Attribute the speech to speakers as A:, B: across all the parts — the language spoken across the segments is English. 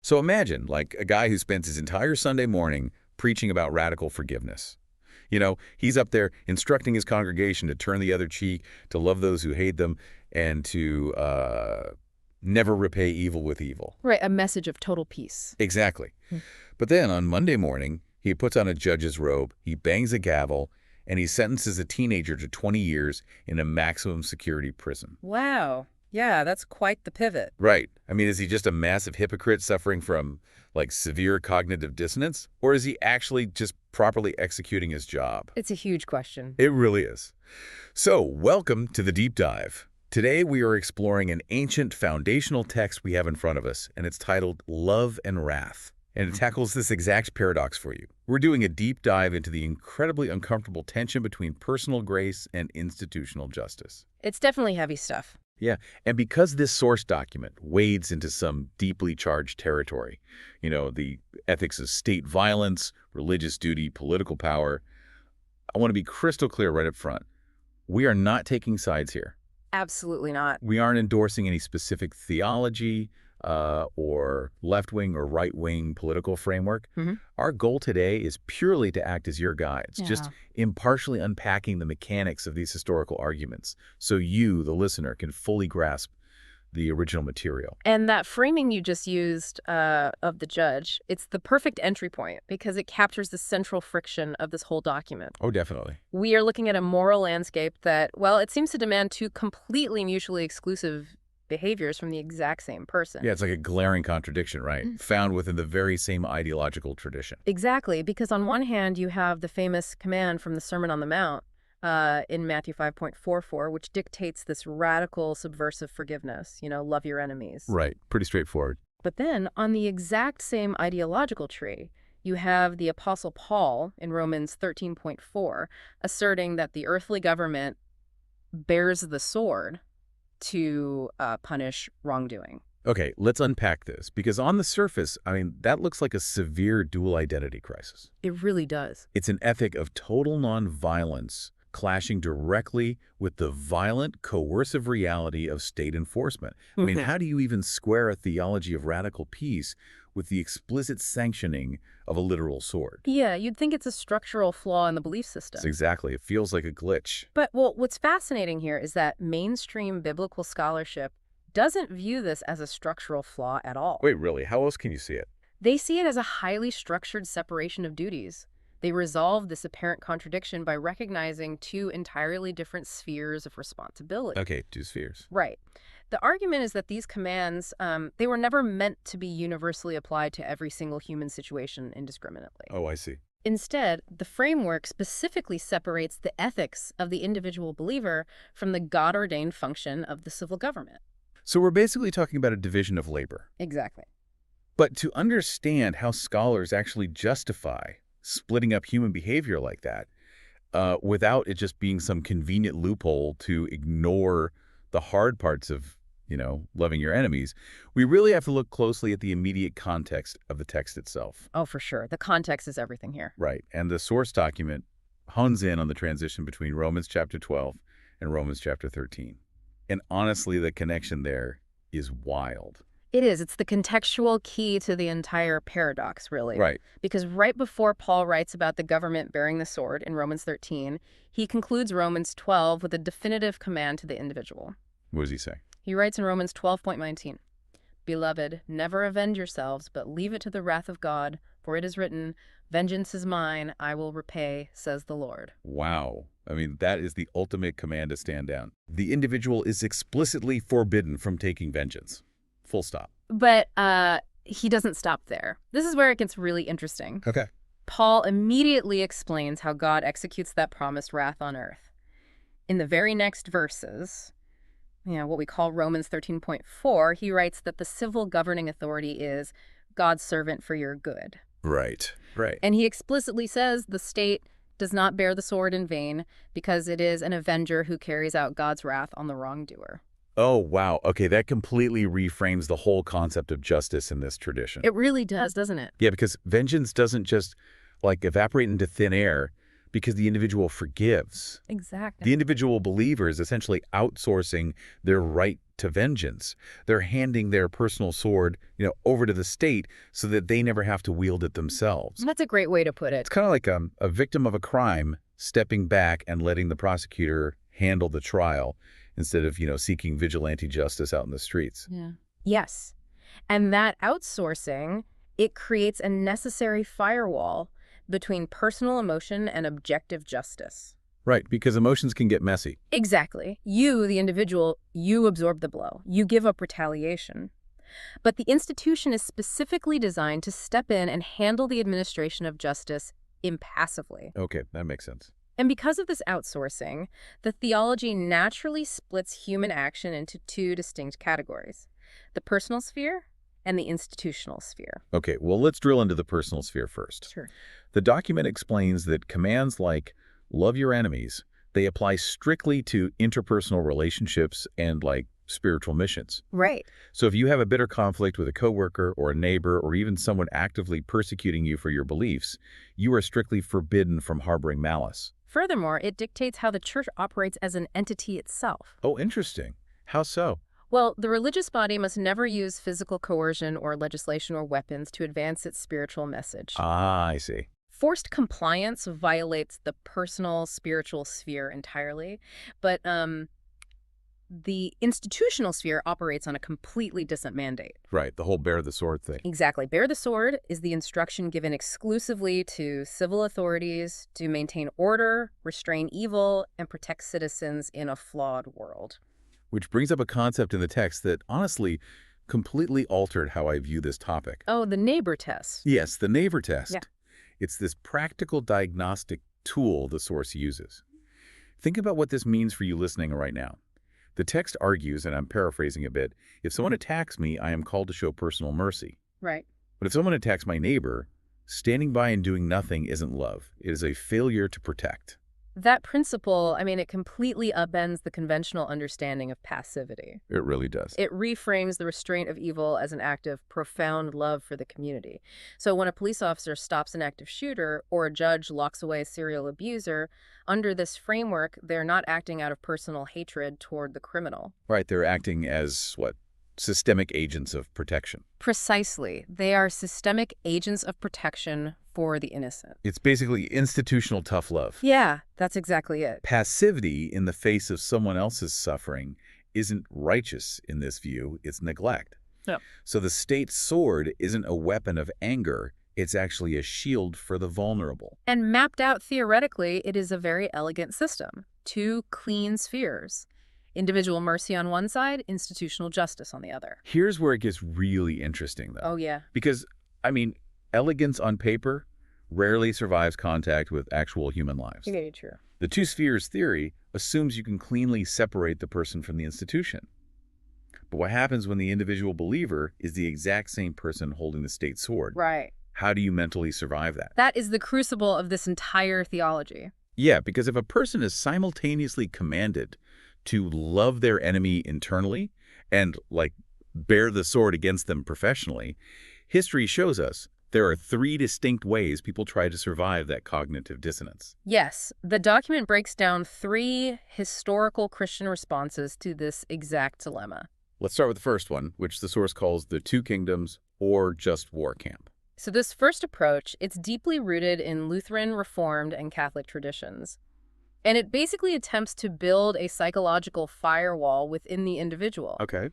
A: So imagine, like, a guy who spends his entire Sunday morning preaching about radical forgiveness. He's up there instructing his congregation to turn the other cheek, to love those who hate them, and to never repay evil with evil.
B: Right, a message of total peace.
A: Exactly. But then on Monday morning, he puts on a judge's robe, he bangs a gavel, and he sentences a teenager to 20 years in a maximum security prison.
B: Wow. Yeah, that's quite the pivot.
A: Right. I mean, is he just a massive hypocrite suffering from, like, severe cognitive dissonance? Or is he actually just properly executing his job?
B: It's a huge question.
A: It really is. So, welcome to the Deep Dive. Today, we are exploring an ancient foundational text we have in front of us, and it's titled Love and Wrath. And it tackles this exact paradox for you. We're doing a deep dive into the incredibly uncomfortable tension between personal grace and institutional justice.
B: It's definitely heavy stuff.
A: Yeah, and because this source document wades into some deeply charged territory, the ethics of state violence, religious duty, political power, I want to be crystal clear right up front. We are not taking sides here.
B: Absolutely not.
A: We aren't endorsing any specific theology or left-wing or right-wing political framework. Our goal today is purely to act as your guides, just impartially unpacking the mechanics of these historical arguments so you, the listener, can fully grasp the original material.
B: And that framing you just used of the judge, it's the perfect entry point because it captures the central friction of this whole document.
A: Oh, definitely.
B: We are looking at a moral landscape that, well, it seems to demand two completely mutually exclusive behaviors from the exact same person.
A: Yeah, it's like a glaring contradiction, right? Found within the very same ideological tradition.
B: Exactly, because on one hand, you have the famous command from the Sermon on the Mount in Matthew 5.44, which dictates this radical subversive forgiveness, love your enemies.
A: Right, pretty straightforward.
B: But then on the exact same ideological tree, you have the Apostle Paul in Romans 13.4 asserting that the earthly government bears the sword to punish wrongdoing.
A: Okay, let's unpack this, because on the surface, that looks like a severe dual identity crisis.
B: It really does.
A: It's an ethic of total nonviolence clashing directly with the violent, coercive reality of state enforcement. How do you even square a theology of radical peace with the explicit sanctioning of a literal sword?
B: Yeah, you'd think it's a structural flaw in the belief system.
A: Exactly. It feels like a glitch.
B: But, what's fascinating here is that mainstream biblical scholarship doesn't view this as a structural flaw at all.
A: Wait, really? How else can you see it?
B: They see it as a highly structured separation of duties. They resolve this apparent contradiction by recognizing two entirely different spheres of responsibility.
A: Okay, two spheres.
B: Right. The argument is that these commands, they were never meant to be universally applied to every single human situation indiscriminately.
A: Oh, I see.
B: Instead, the framework specifically separates the ethics of the individual believer from the God-ordained function of the civil government.
A: So we're basically talking about a division of labor.
B: Exactly.
A: But to understand how scholars actually justify splitting up human behavior like that, without it just being some convenient loophole to ignore the hard parts of, loving your enemies, we really have to look closely at the immediate context of the text itself.
B: Oh, for sure. The context is everything here.
A: Right. And the source document hones in on the transition between Romans chapter 12 and Romans chapter 13. And honestly, the connection there is wild.
B: It is. It's the contextual key to the entire paradox, really.
A: Right.
B: Because right before Paul writes about the government bearing the sword in Romans 13, he concludes Romans 12 with a definitive command to the individual.
A: What does he say?
B: He writes in Romans 12.19, "Beloved, never avenge yourselves, but leave it to the wrath of God, for it is written, 'Vengeance is mine, I will repay, says the Lord.'"
A: Wow. That is the ultimate command to stand down. The individual is explicitly forbidden from taking vengeance. Full stop.
B: But he doesn't stop there. This is where it gets really interesting.
A: Okay.
B: Paul immediately explains how God executes that promised wrath on earth. In the very next verses, what we call Romans 13.4, he writes that the civil governing authority is God's servant for your good.
A: Right.
B: And he explicitly says the state does not bear the sword in vain because it is an avenger who carries out God's wrath on the wrongdoer.
A: Oh, wow. Okay, that completely reframes the whole concept of justice in this tradition.
B: It really does, doesn't it?
A: Yeah, because vengeance doesn't just, evaporate into thin air because the individual forgives.
B: Exactly.
A: The individual believer is essentially outsourcing their right to vengeance. They're handing their personal sword, over to the state so that they never have to wield it themselves.
B: That's a great way to put it.
A: It's kind of like a victim of a crime stepping back and letting the prosecutor handle the trial instead of, seeking vigilante justice out in the streets.
B: Yeah. Yes. And that outsourcing, it creates a necessary firewall between personal emotion and objective justice.
A: Right, because emotions can get messy.
B: Exactly. You, the individual, you absorb the blow. You give up retaliation. But the institution is specifically designed to step in and handle the administration of justice impassively.
A: Okay, that makes sense.
B: And because of this outsourcing, the theology naturally splits human action into two distinct categories: the personal sphere and the institutional sphere.
A: Okay, well, let's drill into the personal sphere first.
B: Sure.
A: The document explains that commands like love your enemies, they apply strictly to interpersonal relationships and spiritual missions.
B: Right.
A: So if you have a bitter conflict with a coworker or a neighbor or even someone actively persecuting you for your beliefs, you are strictly forbidden from harboring malice.
B: Furthermore, it dictates how the church operates as an entity itself.
A: Oh, interesting. How so?
B: Well, the religious body must never use physical coercion or legislation or weapons to advance its spiritual message.
A: Ah, I see.
B: Forced compliance violates the personal spiritual sphere entirely, but the institutional sphere operates on a completely different mandate.
A: Right, the whole bear the sword thing.
B: Exactly. Bear the sword is the instruction given exclusively to civil authorities to maintain order, restrain evil, and protect citizens in a flawed world.
A: Which brings up a concept in the text that, honestly, completely altered how I view this topic.
B: Oh, the neighbor test.
A: Yes, the neighbor test.
B: Yeah.
A: It's this practical diagnostic tool the source uses. Think about what this means for you listening right now. The text argues, and I'm paraphrasing a bit, if someone attacks me, I am called to show personal mercy.
B: Right.
A: But if someone attacks my neighbor, standing by and doing nothing isn't love. It is a failure to protect.
B: That principle, it completely upends the conventional understanding of passivity.
A: It really does.
B: It reframes the restraint of evil as an act of profound love for the community. So when a police officer stops an active shooter or a judge locks away a serial abuser, under this framework, they're not acting out of personal hatred toward the criminal.
A: Right, they're acting as, systemic agents of protection.
B: Precisely. They are systemic agents of protection for the innocent.
A: It's basically institutional tough love.
B: Yeah, that's exactly it.
A: Passivity in the face of someone else's suffering isn't righteous in this view, it's neglect.
B: Yep.
A: So the state sword isn't a weapon of anger, it's actually a shield for the vulnerable.
B: And mapped out theoretically, it is a very elegant system. Two clean spheres. Individual mercy on one side, institutional justice on the other.
A: Here's where it gets really interesting, though.
B: Oh, yeah.
A: Because, elegance on paper rarely survives contact with actual human lives.
B: Very true.
A: The two spheres theory assumes you can cleanly separate the person from the institution. But what happens when the individual believer is the exact same person holding the state sword?
B: Right.
A: How do you mentally survive that?
B: That is the crucible of this entire theology.
A: Yeah, because if a person is simultaneously commanded to love their enemy internally and, bear the sword against them professionally, history shows us there are three distinct ways people try to survive that cognitive dissonance.
B: Yes, the document breaks down three historical Christian responses to this exact dilemma.
A: Let's start with the first one, which the source calls the two kingdoms or just war camp.
B: So this first approach, it's deeply rooted in Lutheran, Reformed, and Catholic traditions. And it basically attempts to build a psychological firewall within the individual.
A: Okay.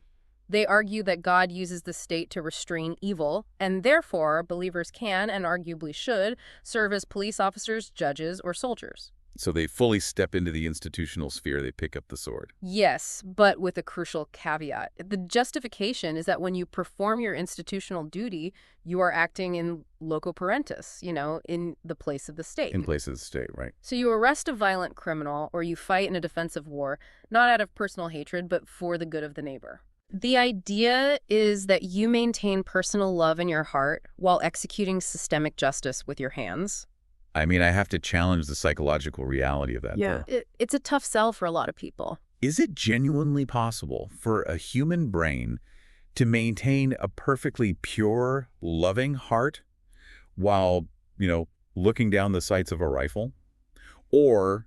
B: They argue that God uses the state to restrain evil, and therefore believers can, and arguably should, serve as police officers, judges, or soldiers.
A: So they fully step into the institutional sphere, they pick up the sword.
B: Yes, but with a crucial caveat. The justification is that when you perform your institutional duty, you are acting in loco parentis, in the place of the state.
A: In place of the state, right.
B: So you arrest a violent criminal or you fight in a defensive war, not out of personal hatred, but for the good of the neighbor. The idea is that you maintain personal love in your heart while executing systemic justice with your hands.
A: I have to challenge the psychological reality of that, though.
B: It's a tough sell for a lot of people.
A: Is it genuinely possible for a human brain to maintain a perfectly pure, loving heart while, looking down the sights of a rifle? Or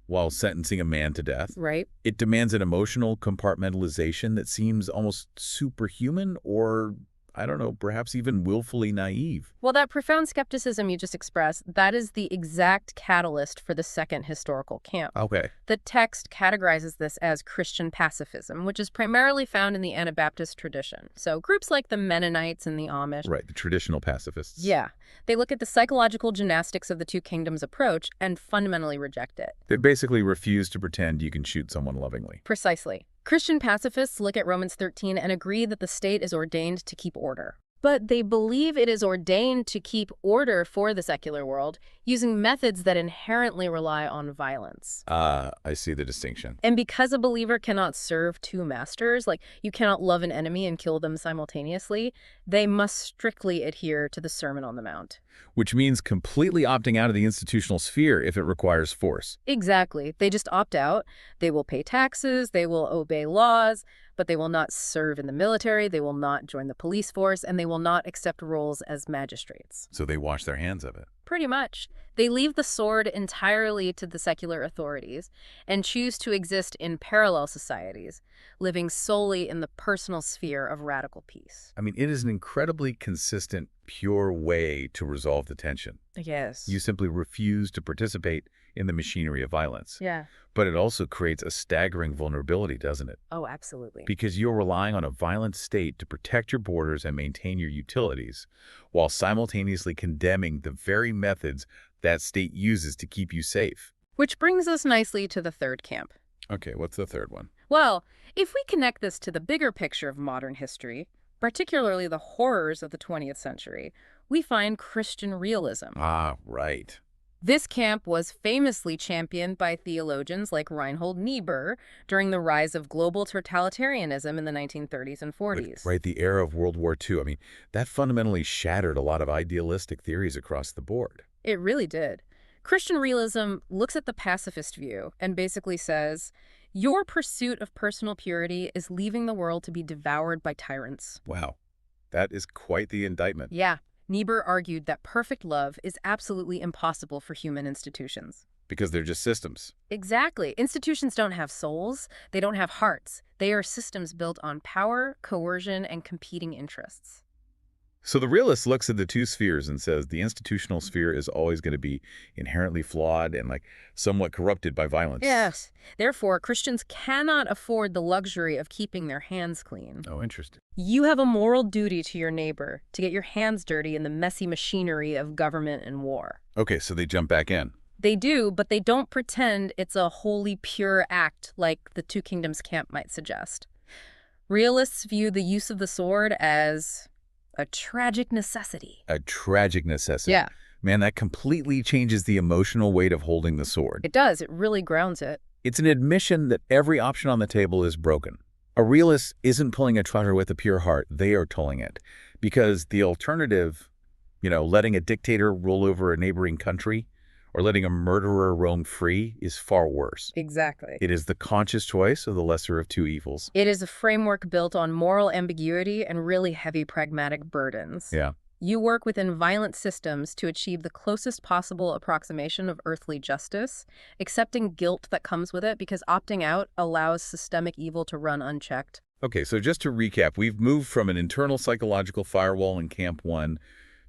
A: while sentencing a man to death.
B: Right?
A: It demands an emotional compartmentalization that seems almost superhuman or, I don't know, perhaps even willfully naive.
B: Well, that profound skepticism you just expressed, that is the exact catalyst for the second historical camp.
A: Okay.
B: The text categorizes this as Christian pacifism, which is primarily found in the Anabaptist tradition. So groups like the Mennonites and the Amish.
A: Right, the traditional pacifists.
B: Yeah, they look at the psychological gymnastics of the two kingdoms approach and fundamentally reject it.
A: They basically refuse to pretend you can shoot someone lovingly.
B: Precisely. Christian pacifists look at Romans 13 and agree that the state is ordained to keep order. But they believe it is ordained to keep order for the secular world using methods that inherently rely on violence.
A: I see the distinction.
B: And because a believer cannot serve two masters, like you cannot love an enemy and kill them simultaneously, they must strictly adhere to the Sermon on the Mount.
A: Which means completely opting out of the institutional sphere if it requires force.
B: Exactly. They just opt out. They will pay taxes, they will obey laws, but they will not serve in the military, they will not join the police force, and they will not accept roles as magistrates.
A: So they wash their hands of it.
B: Pretty much. They leave the sword entirely to the secular authorities and choose to exist in parallel societies, living solely in the personal sphere of radical peace.
A: I mean, it is an incredibly consistent, pure way to resolve the tension.
B: Yes.
A: You simply refuse to participate in the machinery of violence.
B: Yeah.
A: But it also creates a staggering vulnerability, doesn't it?
B: Oh, absolutely.
A: Because you're relying on a violent state to protect your borders and maintain your utilities, while simultaneously condemning the very methods that state uses to keep you safe.
B: Which brings us nicely to the third camp.
A: Okay, what's the third one?
B: Well, if we connect this to the bigger picture of modern history, particularly the horrors of the 20th century, we find Christian realism.
A: Ah, right.
B: This camp was famously championed by theologians like Reinhold Niebuhr during the rise of global totalitarianism in the 1930s and 40s.
A: Right, the era of World War II. I mean, that fundamentally shattered a lot of idealistic theories across the board.
B: It really did. Christian realism looks at the pacifist view and basically says, your pursuit of personal purity is leaving the world to be devoured by tyrants.
A: Wow, that is quite the indictment.
B: Yeah. Niebuhr argued that perfect love is absolutely impossible for human institutions.
A: Because they're just systems.
B: Exactly. Institutions don't have souls. They don't have hearts. They are systems built on power, coercion, and competing interests.
A: So the realist looks at the two spheres and says the institutional sphere is always going to be inherently flawed and somewhat corrupted by violence.
B: Yes. Therefore, Christians cannot afford the luxury of keeping their hands clean.
A: Oh, interesting.
B: You have a moral duty to your neighbor to get your hands dirty in the messy machinery of government and war.
A: Okay, so they jump back in.
B: They do, but they don't pretend it's a wholly pure act like the Two Kingdoms camp might suggest. Realists view the use of the sword as a tragic necessity.
A: A tragic necessity.
B: Yeah.
A: Man, that completely changes the emotional weight of holding the sword.
B: It does. It really grounds it.
A: It's an admission that every option on the table is broken. A realist isn't pulling a trigger with a pure heart. They are tolling it. Because the alternative, letting a dictator rule over a neighboring country or letting a murderer roam free is far worse.
B: Exactly.
A: It is the conscious choice of the lesser of two evils.
B: It is a framework built on moral ambiguity and really heavy pragmatic burdens.
A: Yeah.
B: You work within violent systems to achieve the closest possible approximation of earthly justice, accepting guilt that comes with it because opting out allows systemic evil to run unchecked.
A: Okay, so just to recap, we've moved from an internal psychological firewall in Camp 1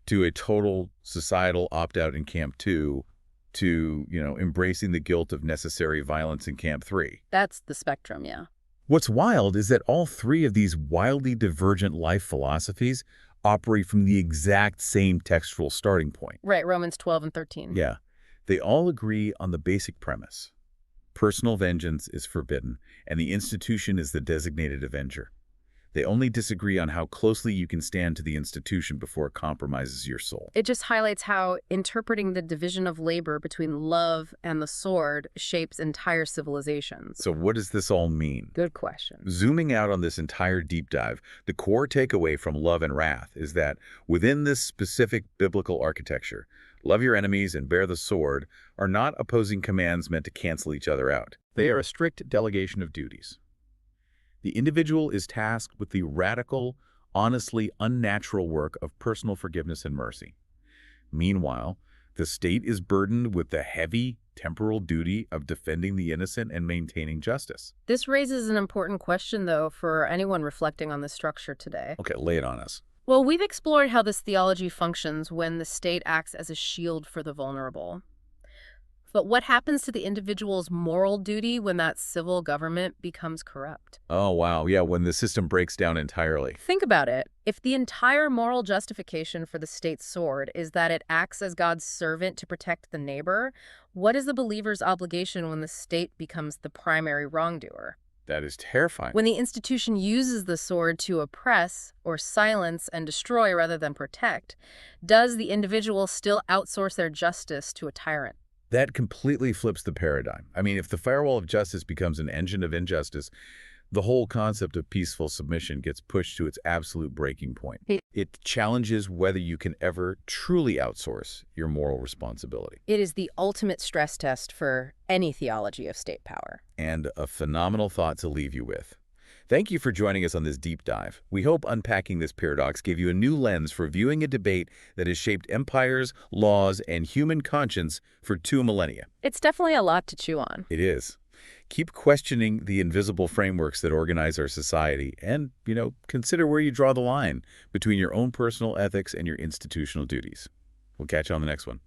A: to a total societal opt-out in Camp 2 to, embracing the guilt of necessary violence in Camp 3.
B: That's the spectrum, yeah.
A: What's wild is that all three of these wildly divergent life philosophies operate from the exact same textual starting point.
B: Right, Romans 12 and 13.
A: Yeah. They all agree on the basic premise. Personal vengeance is forbidden, and the institution is the designated avenger. They only disagree on how closely you can stand to the institution before it compromises your soul.
B: It just highlights how interpreting the division of labor between love and the sword shapes entire civilizations.
A: So what does this all mean?
B: Good question.
A: Zooming out on this entire deep dive, the core takeaway from Love and Wrath is that within this specific biblical architecture, love your enemies and bear the sword are not opposing commands meant to cancel each other out. They are a strict delegation of duties. The individual is tasked with the radical, honestly unnatural work of personal forgiveness and mercy. Meanwhile, The state is burdened with the heavy temporal duty of defending the innocent and maintaining justice.
B: This raises an important question, though, for anyone reflecting on the structure today.
A: Okay, lay it on us.
B: Well, we've explored how this theology functions when the state acts as a shield for the vulnerable. But what happens to the individual's moral duty when that civil government becomes corrupt?
A: Oh, wow. Yeah, when the system breaks down entirely.
B: Think about it. If the entire moral justification for the state's sword is that it acts as God's servant to protect the neighbor, what is the believer's obligation when the state becomes the primary wrongdoer?
A: That is terrifying.
B: When the institution uses the sword to oppress or silence and destroy rather than protect, does the individual still outsource their justice to a tyrant?
A: That completely flips the paradigm. I mean, if the firewall of justice becomes an engine of injustice, the whole concept of peaceful submission gets pushed to its absolute breaking point. It challenges whether you can ever truly outsource your moral responsibility.
B: It is the ultimate stress test for any theology of state power.
A: And a phenomenal thought to leave you with. Thank you for joining us on this deep dive. We hope unpacking this paradox gave you a new lens for viewing a debate that has shaped empires, laws, and human conscience for 2 millennia.
B: It's definitely a lot to chew on.
A: It is. Keep questioning the invisible frameworks that organize our society and, consider where you draw the line between your own personal ethics and your institutional duties. We'll catch you on the next one.